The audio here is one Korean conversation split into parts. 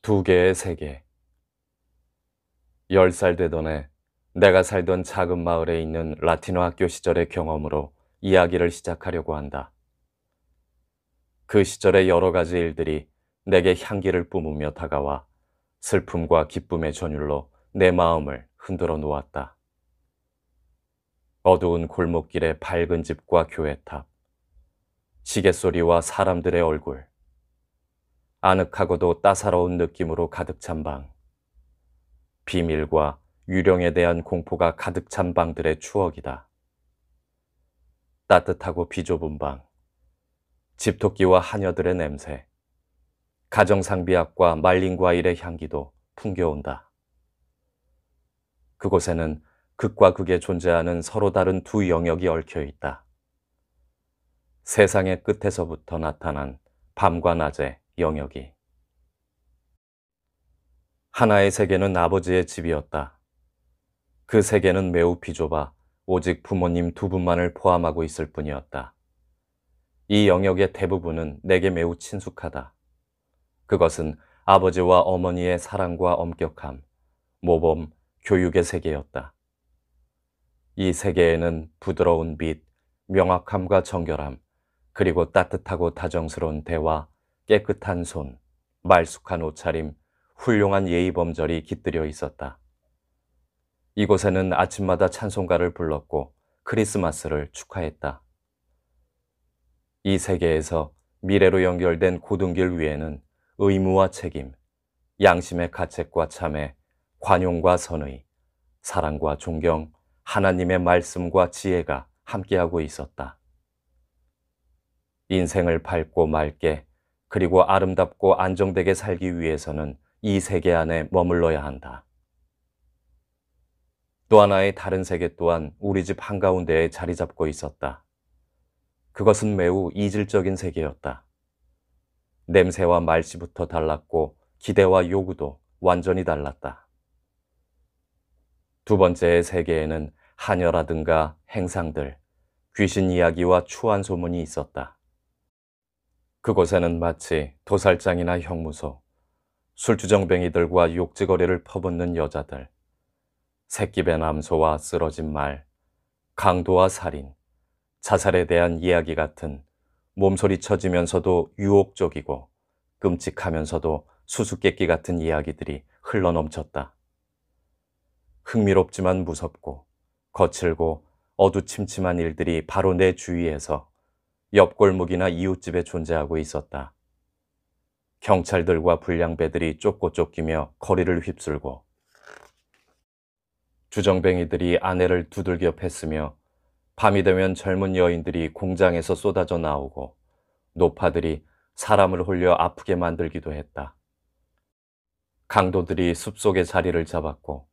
두 개의 세계. 10살 되던 해 내가 살던 작은 마을에 있는 라틴어 학교 시절의 경험으로 이야기를 시작하려고 한다. 그 시절의 여러 가지 일들이 내게 향기를 뿜으며 다가와 슬픔과 기쁨의 전율로 내 마음을 흔들어 놓았다. 어두운 골목길의 밝은 집과 교회탑, 시계소리와 사람들의 얼굴, 아늑하고도 따사로운 느낌으로 가득 찬 방, 비밀과 유령에 대한 공포가 가득 찬 방들의 추억이다. 따뜻하고 비좁은 방, 집토끼와 하녀들의 냄새, 가정상비약과 말린 과일의 향기도 풍겨온다. 그곳에는 극과 극에 존재하는 서로 다른 두 영역이 얽혀 있다. 세상의 끝에서부터 나타난 밤과 낮의 영역이. 하나의 세계는 아버지의 집이었다. 그 세계는 매우 비좁아 오직 부모님 두 분만을 포함하고 있을 뿐이었다. 이 영역의 대부분은 내게 매우 친숙하다. 그것은 아버지와 어머니의 사랑과 엄격함, 모범, 교육의 세계였다. 이 세계에는 부드러운 빛, 명확함과 정결함, 그리고 따뜻하고 다정스러운 대화, 깨끗한 손, 말쑥한 옷차림, 훌륭한 예의범절이 깃들여 있었다. 이곳에는 아침마다 찬송가를 불렀고 크리스마스를 축하했다. 이 세계에서 미래로 연결된 고등길 위에는 의무와 책임, 양심의 가책과 참회, 관용과 선의, 사랑과 존경, 하나님의 말씀과 지혜가 함께하고 있었다. 인생을 밝고 맑게 그리고 아름답고 안정되게 살기 위해서는 이 세계 안에 머물러야 한다. 또 하나의 다른 세계 또한 우리 집 한가운데에 자리 잡고 있었다. 그것은 매우 이질적인 세계였다. 냄새와 말씨부터 달랐고 기대와 요구도 완전히 달랐다. 두 번째의 세계에는 하녀라든가 행상들, 귀신 이야기와 추한 소문이 있었다. 그곳에는 마치 도살장이나 형무소, 술주정뱅이들과 욕지거리를 퍼붓는 여자들, 새끼배 남소와 쓰러진 말, 강도와 살인, 자살에 대한 이야기 같은 몸소리 쳐지면서도 유혹적이고 끔찍하면서도 수수께끼 같은 이야기들이 흘러넘쳤다. 흥미롭지만 무섭고 거칠고 어두침침한 일들이 바로 내 주위에서 옆골목이나 이웃집에 존재하고 있었다. 경찰들과 불량배들이 쫓고 쫓기며 거리를 휩쓸고 주정뱅이들이 아내를 두들겨 팼으며 밤이 되면 젊은 여인들이 공장에서 쏟아져 나오고 노파들이 사람을 홀려 아프게 만들기도 했다. 강도들이 숲속에 자리를 잡았고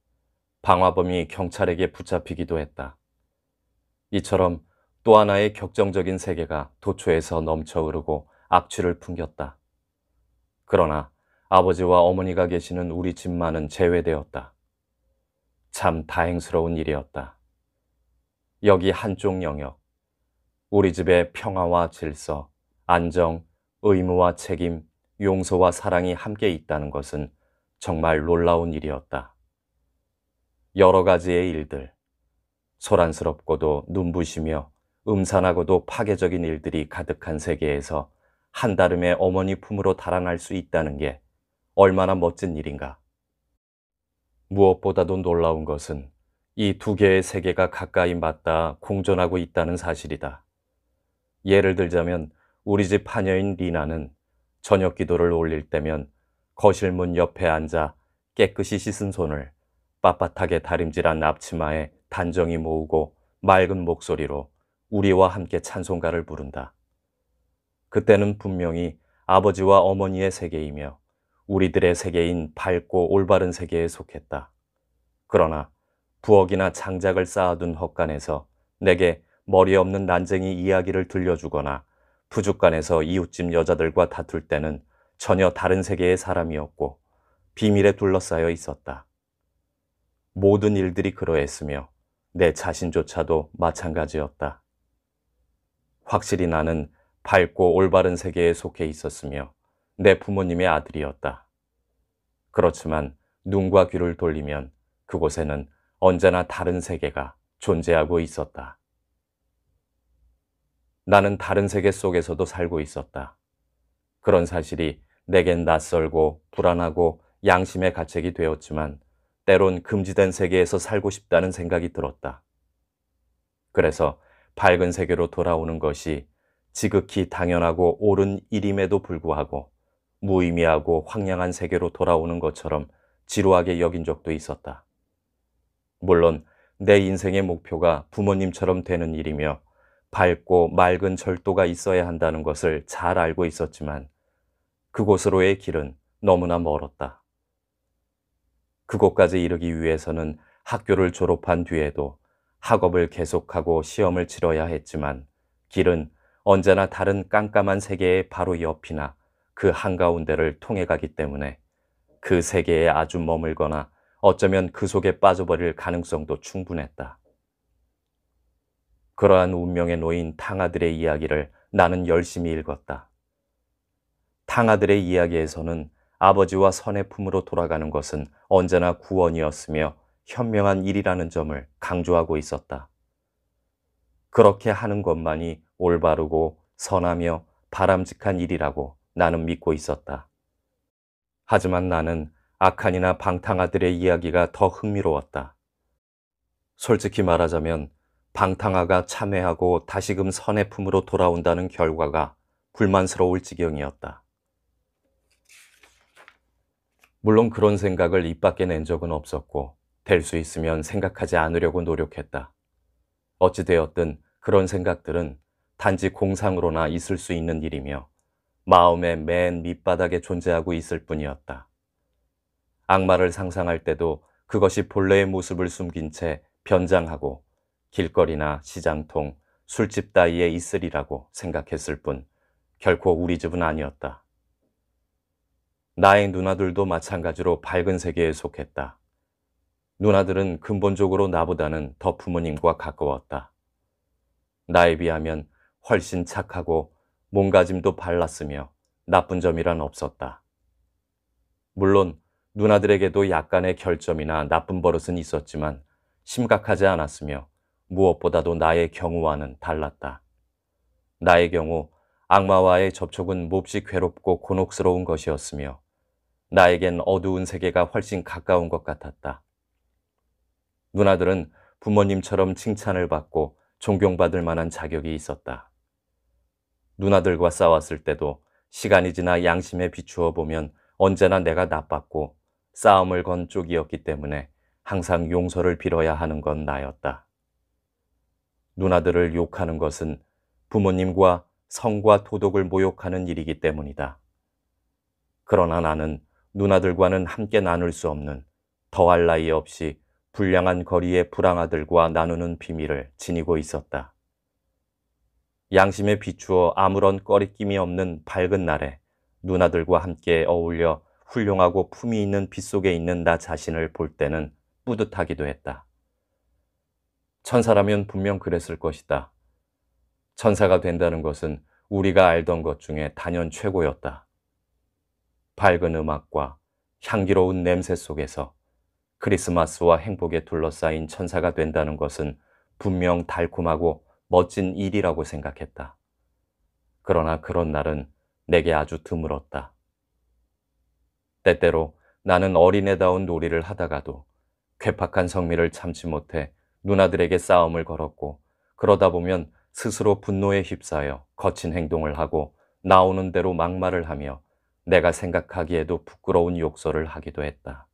방화범이 경찰에게 붙잡히기도 했다. 이처럼 또 하나의 격정적인 세계가 도처에서 넘쳐 흐르고 악취를 풍겼다. 그러나 아버지와 어머니가 계시는 우리 집만은 제외되었다. 참 다행스러운 일이었다. 여기 한쪽 영역, 우리 집의 평화와 질서, 안정, 의무와 책임, 용서와 사랑이 함께 있다는 것은 정말 놀라운 일이었다. 여러 가지의 일들, 소란스럽고도 눈부시며 음산하고도 파괴적인 일들이 가득한 세계에서 한다름의 어머니 품으로 달아날 수 있다는 게 얼마나 멋진 일인가. 무엇보다도 놀라운 것은 이 두 개의 세계가 가까이 맞닿아 공존하고 있다는 사실이다. 예를 들자면 우리 집 하녀인 리나는 저녁 기도를 올릴 때면 거실 문 옆에 앉아 깨끗이 씻은 손을 빳빳하게 다림질한 앞치마에 단정히 모으고 맑은 목소리로 우리와 함께 찬송가를 부른다. 그때는 분명히 아버지와 어머니의 세계이며 우리들의 세계인 밝고 올바른 세계에 속했다. 그러나 부엌이나 장작을 쌓아둔 헛간에서 내게 머리 없는 난쟁이 이야기를 들려주거나 푸죽간에서 이웃집 여자들과 다툴 때는 전혀 다른 세계의 사람이었고 비밀에 둘러싸여 있었다. 모든 일들이 그러했으며 내 자신조차도 마찬가지였다. 확실히 나는 밝고 올바른 세계에 속해 있었으며 내 부모님의 아들이었다. 그렇지만 눈과 귀를 돌리면 그곳에는 언제나 다른 세계가 존재하고 있었다. 나는 다른 세계 속에서도 살고 있었다. 그런 사실이 내겐 낯설고 불안하고 양심의 가책이 되었지만 때론 금지된 세계에서 살고 싶다는 생각이 들었다. 그래서 밝은 세계로 돌아오는 것이 지극히 당연하고 옳은 일임에도 불구하고 무의미하고 황량한 세계로 돌아오는 것처럼 지루하게 여긴 적도 있었다. 물론 내 인생의 목표가 부모님처럼 되는 일이며 밝고 맑은 절도가 있어야 한다는 것을 잘 알고 있었지만 그곳으로의 길은 너무나 멀었다. 그곳까지 이르기 위해서는 학교를 졸업한 뒤에도 학업을 계속하고 시험을 치러야 했지만 길은 언제나 다른 깜깜한 세계의 바로 옆이나 그 한가운데를 통해 가기 때문에 그 세계에 아주 머물거나 어쩌면 그 속에 빠져버릴 가능성도 충분했다. 그러한 운명에 놓인 탕아들의 이야기를 나는 열심히 읽었다. 탕아들의 이야기에서는 아버지와 선의 품으로 돌아가는 것은 언제나 구원이었으며 현명한 일이라는 점을 강조하고 있었다. 그렇게 하는 것만이 올바르고 선하며 바람직한 일이라고 나는 믿고 있었다. 하지만 나는 악한이나 방탕아들의 이야기가 더 흥미로웠다. 솔직히 말하자면 방탕아가 참회하고 다시금 선의 품으로 돌아온다는 결과가 불만스러울 지경이었다. 물론 그런 생각을 입 밖에 낸 적은 없었고 될 수 있으면 생각하지 않으려고 노력했다. 어찌되었든 그런 생각들은 단지 공상으로나 있을 수 있는 일이며 마음의 맨 밑바닥에 존재하고 있을 뿐이었다. 악마를 상상할 때도 그것이 본래의 모습을 숨긴 채 변장하고 길거리나 시장통, 술집 따위에 있으리라고 생각했을 뿐 결코 우리 집은 아니었다. 나의 누나들도 마찬가지로 밝은 세계에 속했다. 누나들은 근본적으로 나보다는 더 부모님과 가까웠다. 나에 비하면 훨씬 착하고 몸가짐도 발랐으며 나쁜 점이란 없었다. 물론 누나들에게도 약간의 결점이나 나쁜 버릇은 있었지만 심각하지 않았으며 무엇보다도 나의 경우와는 달랐다. 나의 경우 악마와의 접촉은 몹시 괴롭고 곤혹스러운 것이었으며 나에겐 어두운 세계가 훨씬 가까운 것 같았다. 누나들은 부모님처럼 칭찬을 받고 존경받을 만한 자격이 있었다. 누나들과 싸웠을 때도 시간이 지나 양심에 비추어 보면 언제나 내가 나빴고 싸움을 건 쪽이었기 때문에 항상 용서를 빌어야 하는 건 나였다. 누나들을 욕하는 것은 부모님과 성과 도덕을 모욕하는 일이기 때문이다. 그러나 나는 누나들과는 함께 나눌 수 없는 더할 나위 없이 불량한 거리의 불황아들과 나누는 비밀을 지니고 있었다. 양심에 비추어 아무런 꺼리낌이 없는 밝은 날에 누나들과 함께 어울려 훌륭하고 품위 있는 빛 속에 있는 나 자신을 볼 때는 뿌듯하기도 했다. 천사라면 분명 그랬을 것이다. 천사가 된다는 것은 우리가 알던 것 중에 단연 최고였다. 밝은 음악과 향기로운 냄새 속에서 크리스마스와 행복에 둘러싸인 천사가 된다는 것은 분명 달콤하고 멋진 일이라고 생각했다. 그러나 그런 날은 내게 아주 드물었다. 때때로 나는 어린애다운 놀이를 하다가도 괴팍한 성미를 참지 못해 누나들에게 싸움을 걸었고 그러다 보면 스스로 분노에 휩싸여 거친 행동을 하고 나오는 대로 막말을 하며 내가 생각하기에도 부끄러운 욕설을 하기도 했다.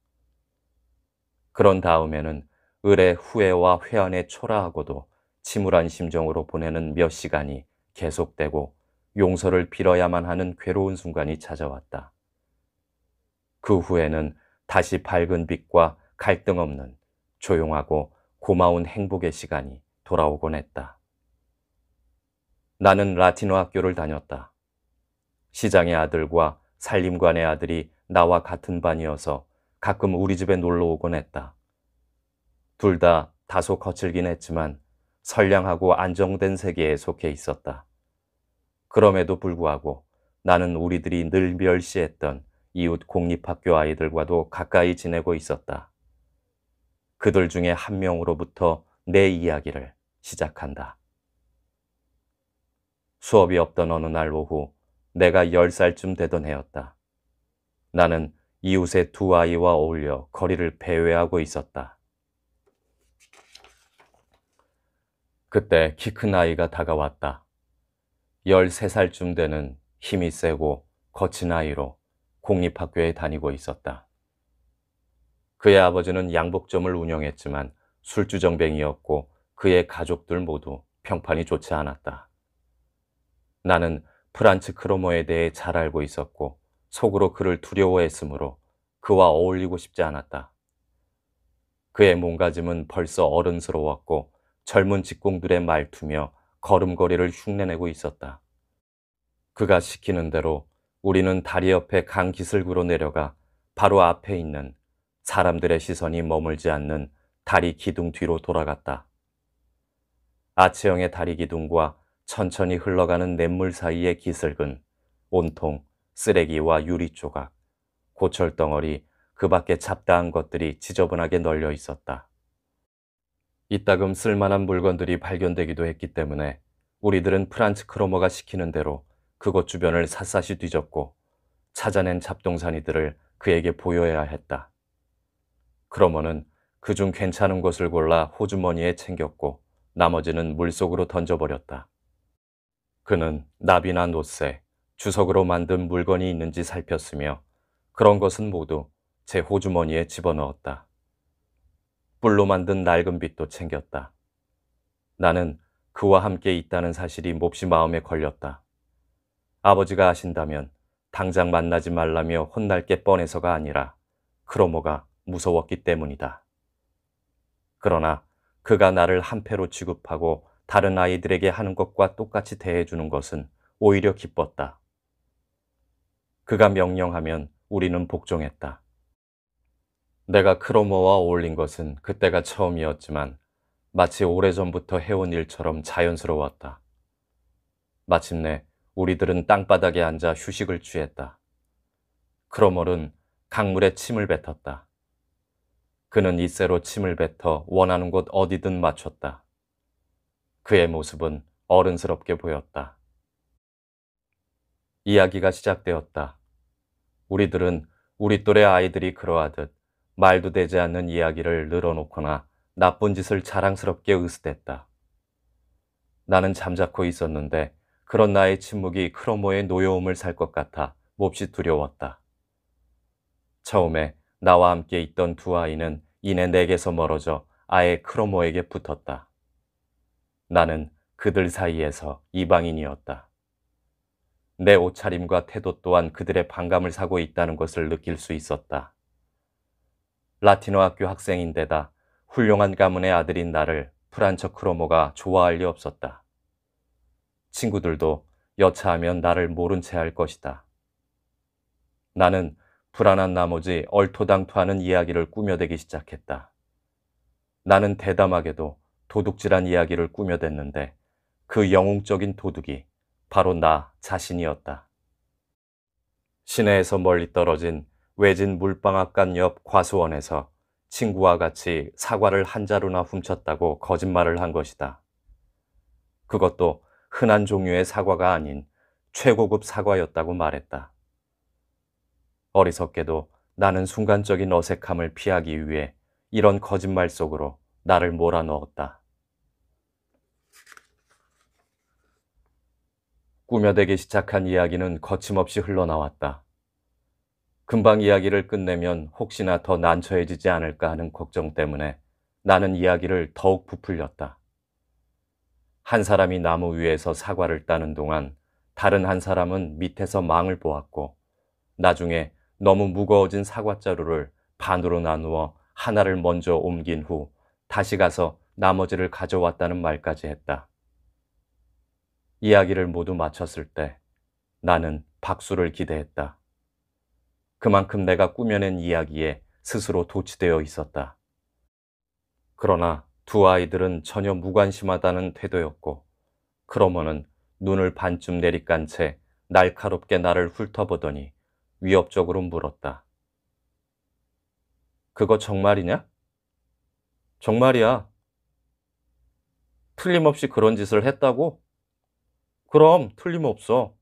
그런 다음에는 을의 후회와 회한에 초라하고도 침울한 심정으로 보내는 몇 시간이 계속되고 용서를 빌어야만 하는 괴로운 순간이 찾아왔다. 그 후에는 다시 밝은 빛과 갈등 없는 조용하고 고마운 행복의 시간이 돌아오곤 했다. 나는 라틴어 학교를 다녔다. 시장의 아들과 살림관의 아들이 나와 같은 반이어서 가끔 우리 집에 놀러 오곤 했다. 둘 다 다소 거칠긴 했지만 선량하고 안정된 세계에 속해 있었다. 그럼에도 불구하고 나는 우리들이 늘 멸시했던 이웃 공립학교 아이들과도 가까이 지내고 있었다. 그들 중에 한 명으로부터 내 이야기를 시작한다. 수업이 없던 어느 날 오후 내가 10살쯤 되던 해였다. 나는 이웃의 두 아이와 어울려 거리를 배회하고 있었다. 그때 키 큰 아이가 다가왔다. 13살쯤 되는 힘이 세고 거친 아이로 공립학교에 다니고 있었다. 그의 아버지는 양복점을 운영했지만 술주정뱅이였고 그의 가족들 모두 평판이 좋지 않았다. 나는 프란츠 크로모에 대해 잘 알고 있었고 속으로 그를 두려워했으므로 그와 어울리고 싶지 않았다. 그의 몸가짐은 벌써 어른스러웠고 젊은 직공들의 말투며 걸음걸이를 흉내내고 있었다. 그가 시키는 대로 우리는 다리 옆에 강 기슭으로 내려가 바로 앞에 있는 사람들의 시선이 머물지 않는 다리 기둥 뒤로 돌아갔다. 아치형의 다리 기둥과 천천히 흘러가는 냇물 사이의 기슭은 온통 쓰레기와 유리 조각, 고철덩어리, 그 밖에 잡다한 것들이 지저분하게 널려 있었다. 이따금 쓸만한 물건들이 발견되기도 했기 때문에 우리들은 프란츠 크로머가 시키는 대로 그곳 주변을 샅샅이 뒤졌고 찾아낸 잡동사니들을 그에게 보여야 했다. 크로머는 그중 괜찮은 것을 골라 호주머니에 챙겼고 나머지는 물속으로 던져버렸다. 그는 나비나 노새, 주석으로 만든 물건이 있는지 살폈으며 그런 것은 모두 제 호주머니에 집어넣었다. 뿔로 만든 낡은 빗도 챙겼다. 나는 그와 함께 있다는 사실이 몹시 마음에 걸렸다. 아버지가 아신다면 당장 만나지 말라며 혼날 게 뻔해서가 아니라 크로모가 무서웠기 때문이다. 그러나 그가 나를 한패로 취급하고 다른 아이들에게 하는 것과 똑같이 대해주는 것은 오히려 기뻤다. 그가 명령하면 우리는 복종했다. 내가 크로모와 어울린 것은 그때가 처음이었지만 마치 오래전부터 해온 일처럼 자연스러웠다. 마침내 우리들은 땅바닥에 앉아 휴식을 취했다. 크로몰은 강물에 침을 뱉었다. 그는 이새로 침을 뱉어 원하는 곳 어디든 맞췄다. 그의 모습은 어른스럽게 보였다. 이야기가 시작되었다. 우리들은 우리 또래 아이들이 그러하듯 말도 되지 않는 이야기를 늘어놓거나 나쁜 짓을 자랑스럽게 으스댔다. 나는 잠자코 있었는데 그런 나의 침묵이 크로모의 노여움을 살 것 같아 몹시 두려웠다. 처음에 나와 함께 있던 두 아이는 이내 내게서 멀어져 아예 크로모에게 붙었다. 나는 그들 사이에서 이방인이었다. 내 옷차림과 태도 또한 그들의 반감을 사고 있다는 것을 느낄 수 있었다. 라틴어 학교 학생인데다 훌륭한 가문의 아들인 나를 프란처 크로모가 좋아할 리 없었다. 친구들도 여차하면 나를 모른 채 할 것이다. 나는 불안한 나머지 얼토당토하는 이야기를 꾸며대기 시작했다. 나는 대담하게도 도둑질한 이야기를 꾸며댔는데 그 영웅적인 도둑이 바로 나 자신이었다. 시내에서 멀리 떨어진 외진 물방앗간 옆 과수원에서 친구와 같이 사과를 한 자루나 훔쳤다고 거짓말을 한 것이다. 그것도 흔한 종류의 사과가 아닌 최고급 사과였다고 말했다. 어리석게도 나는 순간적인 어색함을 피하기 위해 이런 거짓말 속으로 나를 몰아넣었다. 꾸며대기 시작한 이야기는 거침없이 흘러나왔다. 금방 이야기를 끝내면 혹시나 더 난처해지지 않을까 하는 걱정 때문에 나는 이야기를 더욱 부풀렸다. 한 사람이 나무 위에서 사과를 따는 동안 다른 한 사람은 밑에서 망을 보았고 나중에 너무 무거워진 사과자루를 반으로 나누어 하나를 먼저 옮긴 후 다시 가서 나머지를 가져왔다는 말까지 했다. 이야기를 모두 마쳤을 때 나는 박수를 기대했다. 그만큼 내가 꾸며낸 이야기에 스스로 도취되어 있었다. 그러나 두 아이들은 전혀 무관심하다는 태도였고 크로머는 눈을 반쯤 내리깐 채 날카롭게 나를 훑어보더니 위협적으로 물었다. 그거 정말이냐? 정말이야. 틀림없이 그런 짓을 했다고? 그럼 틀림없어.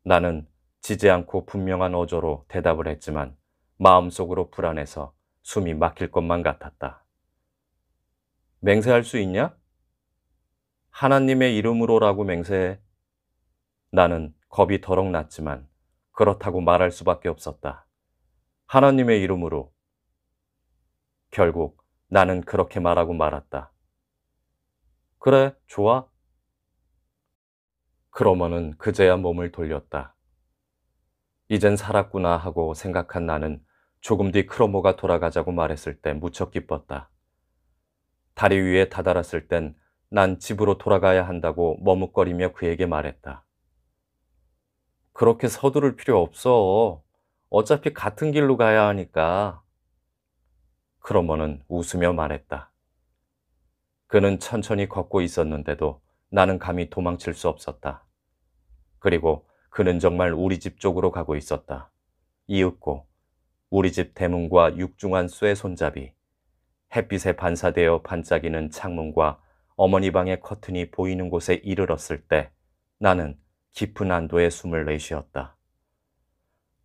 나는 지지 않고 분명한 어조로 대답을 했지만 마음속으로 불안해서 숨이 막힐 것만 같았다. 맹세할 수 있냐? 하나님의 이름으로라고 맹세해. 나는 겁이 더럭 났지만 그렇다고 말할 수밖에 없었다. 하나님의 이름으로. 결국 나는 그렇게 말하고 말았다. 그래, 좋아. 크로머는 그제야 몸을 돌렸다. 이젠 살았구나 하고 생각한 나는 조금 뒤 크로모가 돌아가자고 말했을 때 무척 기뻤다. 다리 위에 다다랐을 땐 난 집으로 돌아가야 한다고 머뭇거리며 그에게 말했다. 그렇게 서두를 필요 없어. 어차피 같은 길로 가야 하니까. 크로머는 웃으며 말했다. 그는 천천히 걷고 있었는데도 나는 감히 도망칠 수 없었다. 그리고 그는 정말 우리 집 쪽으로 가고 있었다. 이윽고 우리 집 대문과 육중한 쇠 손잡이, 햇빛에 반사되어 반짝이는 창문과 어머니 방의 커튼이 보이는 곳에 이르렀을 때 나는 깊은 안도의 숨을 내쉬었다.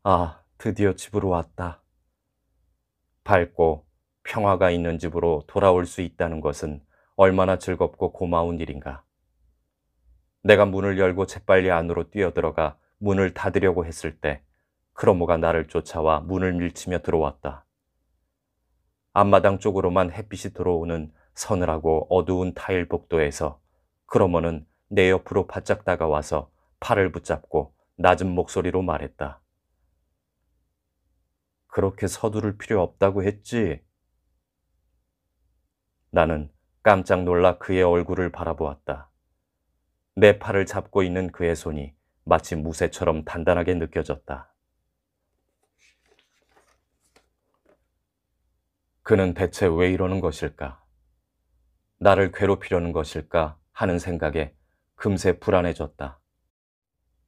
아, 드디어 집으로 왔다. 밝고 평화가 있는 집으로 돌아올 수 있다는 것은 얼마나 즐겁고 고마운 일인가. 내가 문을 열고 재빨리 안으로 뛰어들어가 문을 닫으려고 했을 때 크로모가 나를 쫓아와 문을 밀치며 들어왔다. 앞마당 쪽으로만 햇빛이 들어오는 서늘하고 어두운 타일 복도에서 크로모는 내 옆으로 바짝 다가와서 팔을 붙잡고 낮은 목소리로 말했다. 그렇게 서두를 필요 없다고 했지? 나는 깜짝 놀라 그의 얼굴을 바라보았다. 내 팔을 잡고 있는 그의 손이 마치 무쇠처럼 단단하게 느껴졌다. 그는 대체 왜 이러는 것일까? 나를 괴롭히려는 것일까 하는 생각에 금세 불안해졌다.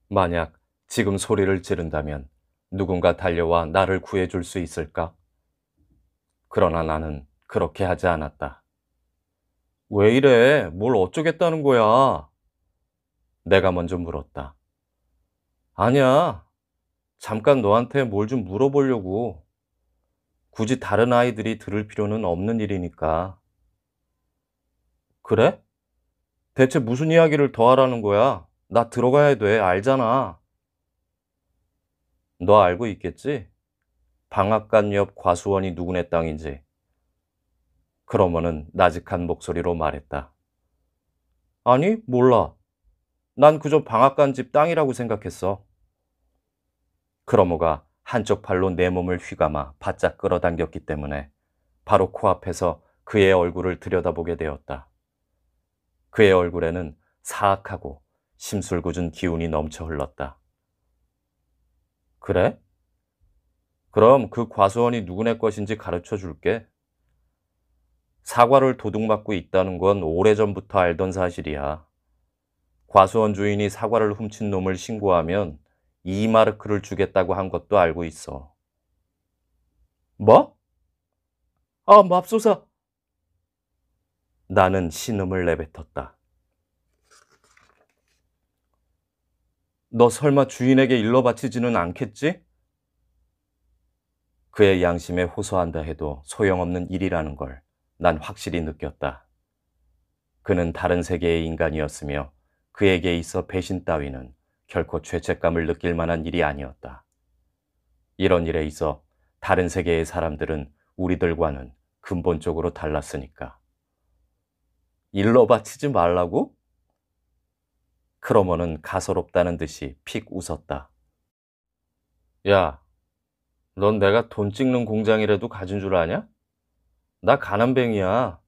만약 지금 소리를 지른다면 누군가 달려와 나를 구해줄 수 있을까? 그러나 나는 그렇게 하지 않았다. 왜 이래? 뭘 어쩌겠다는 거야? 내가 먼저 물었다. 아니야. 잠깐 너한테 뭘 좀 물어보려고. 굳이 다른 아이들이 들을 필요는 없는 일이니까. 그래? 대체 무슨 이야기를 더 하라는 거야? 나 들어가야 돼. 알잖아. 너 알고 있겠지? 방앗간 옆 과수원이 누구네 땅인지. 크로머는 나직한 목소리로 말했다. 아니, 몰라. 난 그저 방앗간 집 땅이라고 생각했어. 크로모가 한쪽 팔로 내 몸을 휘감아 바짝 끌어당겼기 때문에 바로 코앞에서 그의 얼굴을 들여다보게 되었다. 그의 얼굴에는 사악하고 심술궂은 기운이 넘쳐 흘렀다. 그래? 그럼 그 과수원이 누구네 것인지 가르쳐 줄게. 사과를 도둑맞고 있다는 건 오래전부터 알던 사실이야. 과수원 주인이 사과를 훔친 놈을 신고하면 2마르크를 주겠다고 한 것도 알고 있어. 뭐? 아, 맙소사! 나는 신음을 내뱉었다. 너 설마 주인에게 일러 바치지는 않겠지? 그의 양심에 호소한다 해도 소용없는 일이라는 걸 난 확실히 느꼈다. 그는 다른 세계의 인간이었으며 그에게 있어 배신 따위는 결코 죄책감을 느낄 만한 일이 아니었다. 이런 일에 있어 다른 세계의 사람들은 우리들과는 근본적으로 달랐으니까. 일러 바치지 말라고? 크로머는 가소롭다는 듯이 픽 웃었다. 야, 넌 내가 돈 찍는 공장이라도 가진 줄 아냐? 나 가난뱅이야.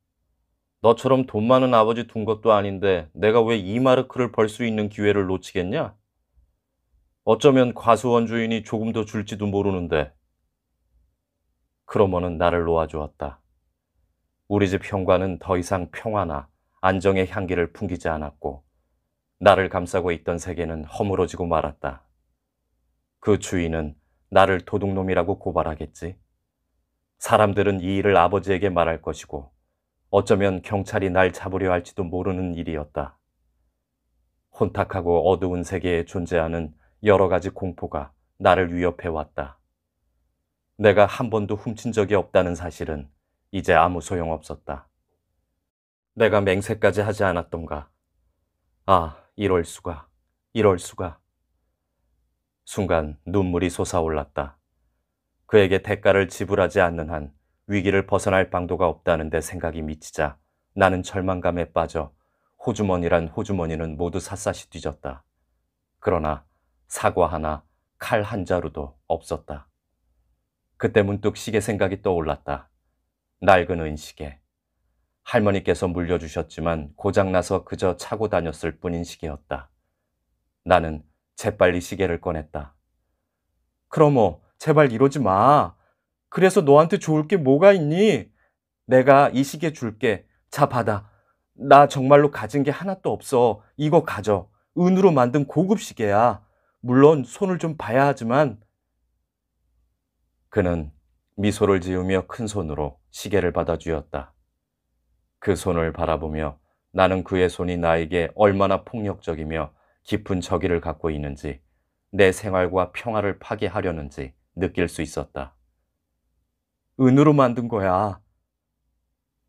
너처럼 돈 많은 아버지 둔 것도 아닌데 내가 왜 2마르크를 벌 수 있는 기회를 놓치겠냐? 어쩌면 과수원 주인이 조금 더 줄지도 모르는데. 크로머는 나를 놓아주었다. 우리 집 현관은 더 이상 평화나 안정의 향기를 풍기지 않았고 나를 감싸고 있던 세계는 허물어지고 말았다. 그 주인은 나를 도둑놈이라고 고발하겠지. 사람들은 이 일을 아버지에게 말할 것이고 어쩌면 경찰이 날 잡으려 할지도 모르는 일이었다. 혼탁하고 어두운 세계에 존재하는 여러 가지 공포가 나를 위협해 왔다. 내가 한 번도 훔친 적이 없다는 사실은 이제 아무 소용없었다. 내가 맹세까지 하지 않았던가. 아, 이럴 수가, 이럴 수가. 순간 눈물이 솟아올랐다. 그에게 대가를 지불하지 않는 한 위기를 벗어날 방도가 없다는데 생각이 미치자 나는 절망감에 빠져 호주머니란 호주머니는 모두 샅샅이 뒤졌다. 그러나 사과 하나, 칼 한 자루도 없었다. 그때 문득 시계 생각이 떠올랐다. 낡은 은시계. 할머니께서 물려주셨지만 고장나서 그저 차고 다녔을 뿐인 시계였다. 나는 재빨리 시계를 꺼냈다. 크로모, 제발 이러지 마. 그래서 너한테 좋을 게 뭐가 있니? 내가 이 시계 줄게. 자, 받아. 나 정말로 가진 게 하나도 없어. 이거 가져. 은으로 만든 고급 시계야. 물론 손을 좀 봐야 하지만. 그는 미소를 지으며 큰 손으로 시계를 받아주었다. 그 손을 바라보며 나는 그의 손이 나에게 얼마나 폭력적이며 깊은 적의를 갖고 있는지, 내 생활과 평화를 파괴하려는지 느낄 수 있었다. 은으로 만든 거야.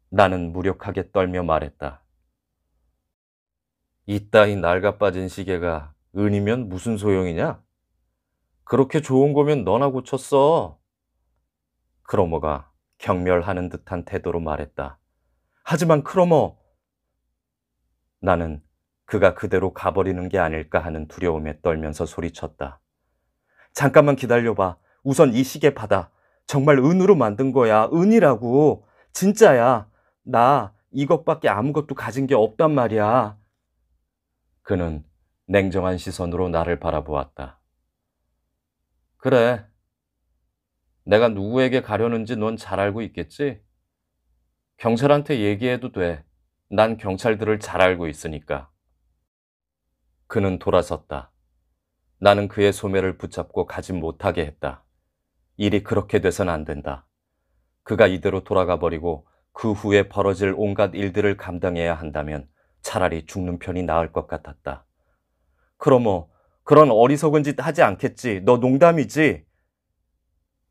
나는 무력하게 떨며 말했다. 이따위 낡아빠진 시계가 은이면 무슨 소용이냐? 그렇게 좋은 거면 너나 고쳤어. 크로모가 경멸하는 듯한 태도로 말했다. 하지만 크로모, 나는 그가 그대로 가버리는 게 아닐까 하는 두려움에 떨면서 소리쳤다. 잠깐만 기다려봐. 우선 이 시계 받아. 정말 은으로 만든 거야. 은이라고. 진짜야. 나 이것밖에 아무것도 가진 게 없단 말이야. 그는 냉정한 시선으로 나를 바라보았다. 그래. 내가 누구에게 가려는지 넌 잘 알고 있겠지? 경찰한테 얘기해도 돼. 난 경찰들을 잘 알고 있으니까. 그는 돌아섰다. 나는 그의 소매를 붙잡고 가지 못하게 했다. 일이 그렇게 돼선 안 된다. 그가 이대로 돌아가 버리고 그 후에 벌어질 온갖 일들을 감당해야 한다면 차라리 죽는 편이 나을 것 같았다. 크로모, 그런 어리석은 짓 하지 않겠지. 너 농담이지?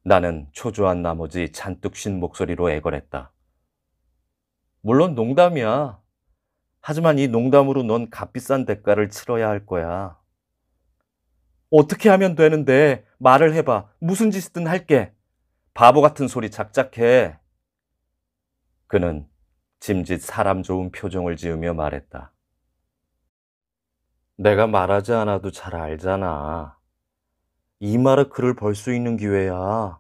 나는 초조한 나머지 잔뜩 쉰 목소리로 애걸했다. 물론 농담이야. 하지만 이 농담으로 넌 값비싼 대가를 치러야 할 거야. 어떻게 하면 되는데? 말을 해봐. 무슨 짓이든 할게. 바보 같은 소리 작작해. 그는 짐짓 사람 좋은 표정을 지으며 말했다. 내가 말하지 않아도 잘 알잖아. 이마르크를 벌 수 있는 기회야.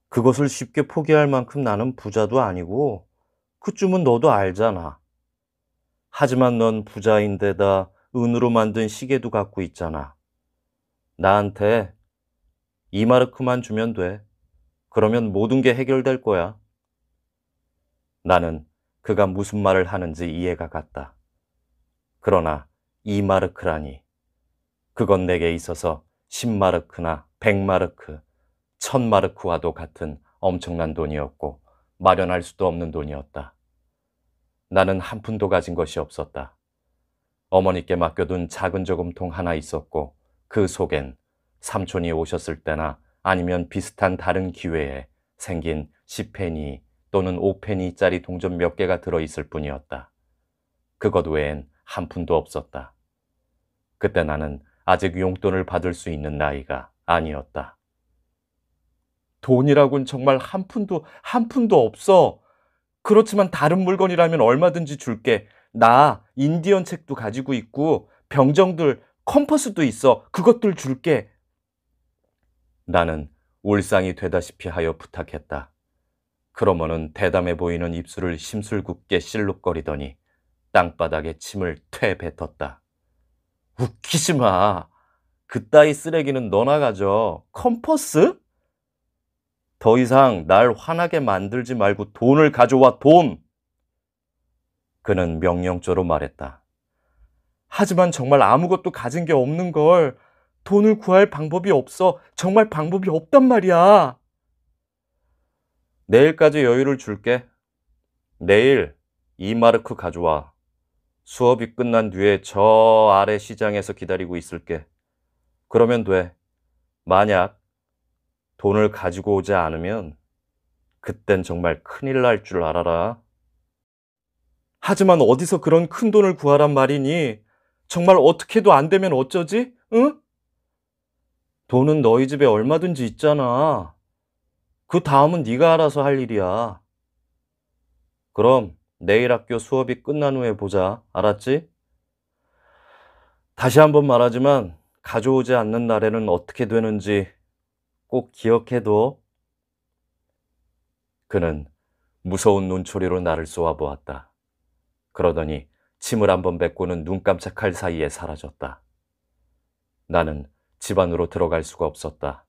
그것을 쉽게 포기할 만큼 나는 부자도 아니고 그쯤은 너도 알잖아. 하지만 넌 부자인데다 은으로 만든 시계도 갖고 있잖아. 나한테 이마르크만 주면 돼. 그러면 모든 게 해결될 거야. 나는 그가 무슨 말을 하는지 이해가 갔다. 그러나 이마르크라니. 그건 내게 있어서 10마르크나 100마르크, 1000마르크와도 같은 엄청난 돈이었고 마련할 수도 없는 돈이었다. 나는 한 푼도 가진 것이 없었다. 어머니께 맡겨둔 작은 저금통 하나 있었고 그 속엔 삼촌이 오셨을 때나 아니면 비슷한 다른 기회에 생긴 10페니 또는 5페니짜리 동전 몇 개가 들어있을 뿐이었다. 그것 외엔 한 푼도 없었다. 그때 나는 아직 용돈을 받을 수 있는 나이가 아니었다. 돈이라곤 정말 한 푼도 없어. 그렇지만 다른 물건이라면 얼마든지 줄게. 나 인디언 책도 가지고 있고 병정들 컴퍼스도 있어. 그것들 줄게. 나는 울상이 되다시피 하여 부탁했다. 크로모는 대담해 보이는 입술을 심술궂게 실룩거리더니 땅바닥에 침을 퇴 뱉었다. 웃기지 마. 그따위 쓰레기는 너나 가져. 컴퍼스? 더 이상 날 화나게 만들지 말고 돈을 가져와, 돈! 그는 명령조로 말했다. 하지만 정말 아무것도 가진 게 없는 걸. 돈을 구할 방법이 없어. 정말 방법이 없단 말이야. 내일까지 여유를 줄게. 내일 2마르크 가져와. 수업이 끝난 뒤에 저 아래 시장에서 기다리고 있을게. 그러면 돼. 만약 돈을 가지고 오지 않으면 그땐 정말 큰일 날 줄 알아라. 하지만 어디서 그런 큰 돈을 구하란 말이니? 정말 어떻게도 안 되면 어쩌지? 응? 돈은 너희 집에 얼마든지 있잖아. 그 다음은 네가 알아서 할 일이야. 그럼 내일 학교 수업이 끝난 후에 보자. 알았지? 다시 한번 말하지만 가져오지 않는 날에는 어떻게 되는지 꼭 기억해둬. 그는 무서운 눈초리로 나를 쏘아보았다. 그러더니 침을 한번 뱉고는 눈 깜짝할 사이에 사라졌다. 나는 집 안으로 들어갈 수가 없었다.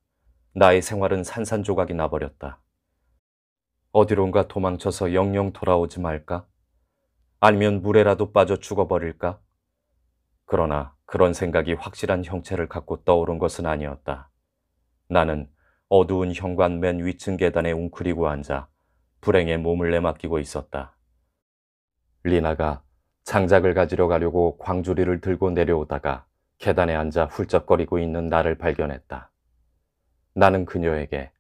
나의 생활은 산산조각이 나버렸다. 어디론가 도망쳐서 영영 돌아오지 말까? 아니면 물에라도 빠져 죽어버릴까? 그러나 그런 생각이 확실한 형체를 갖고 떠오른 것은 아니었다. 나는 어두운 현관 맨 위층 계단에 웅크리고 앉아 불행에 몸을 내맡기고 있었다. 리나가 장작을 가지러 가려고 광주리를 들고 내려오다가 계단에 앉아 훌쩍거리고 있는 나를 발견했다. 나는 그녀에게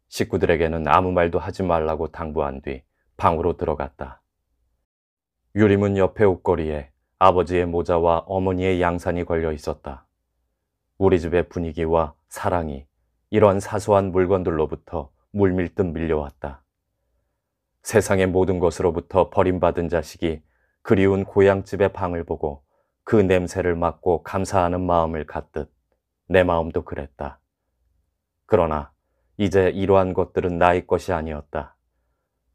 식구들에게는 아무 말도 하지 말라고 당부한 뒤 방으로 들어갔다. 유리문 옆에 옷걸이에 아버지의 모자와 어머니의 양산이 걸려 있었다. 우리 집의 분위기와 사랑이 이러한 사소한 물건들로부터 물밀듯 밀려왔다. 세상의 모든 것으로부터 버림받은 자식이 그리운 고향집의 방을 보고 그 냄새를 맡고 감사하는 마음을 갖듯 내 마음도 그랬다. 그러나 이제 이러한 것들은 나의 것이 아니었다.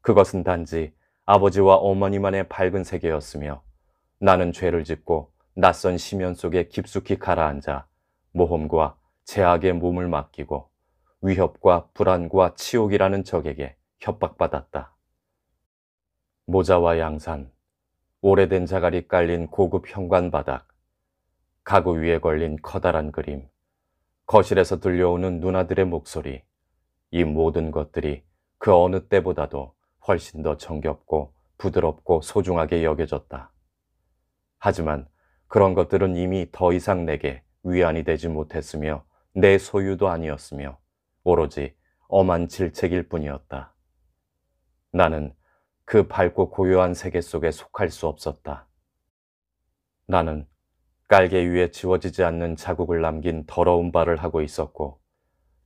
그것은 단지 아버지와 어머니만의 밝은 세계였으며 나는 죄를 짓고 낯선 심연 속에 깊숙이 가라앉아 모험과 제약의 몸을 맡기고 위협과 불안과 치욕이라는 적에게 협박받았다. 모자와 양산, 오래된 자갈이 깔린 고급 현관 바닥, 가구 위에 걸린 커다란 그림, 거실에서 들려오는 누나들의 목소리, 이 모든 것들이 그 어느 때보다도 훨씬 더 정겹고 부드럽고 소중하게 여겨졌다. 하지만 그런 것들은 이미 더 이상 내게 위안이 되지 못했으며 내 소유도 아니었으며 오로지 엄한 질책일 뿐이었다. 나는 그 밝고 고요한 세계 속에 속할 수 없었다. 나는 깔개 위에 지워지지 않는 자국을 남긴 더러운 발을 하고 있었고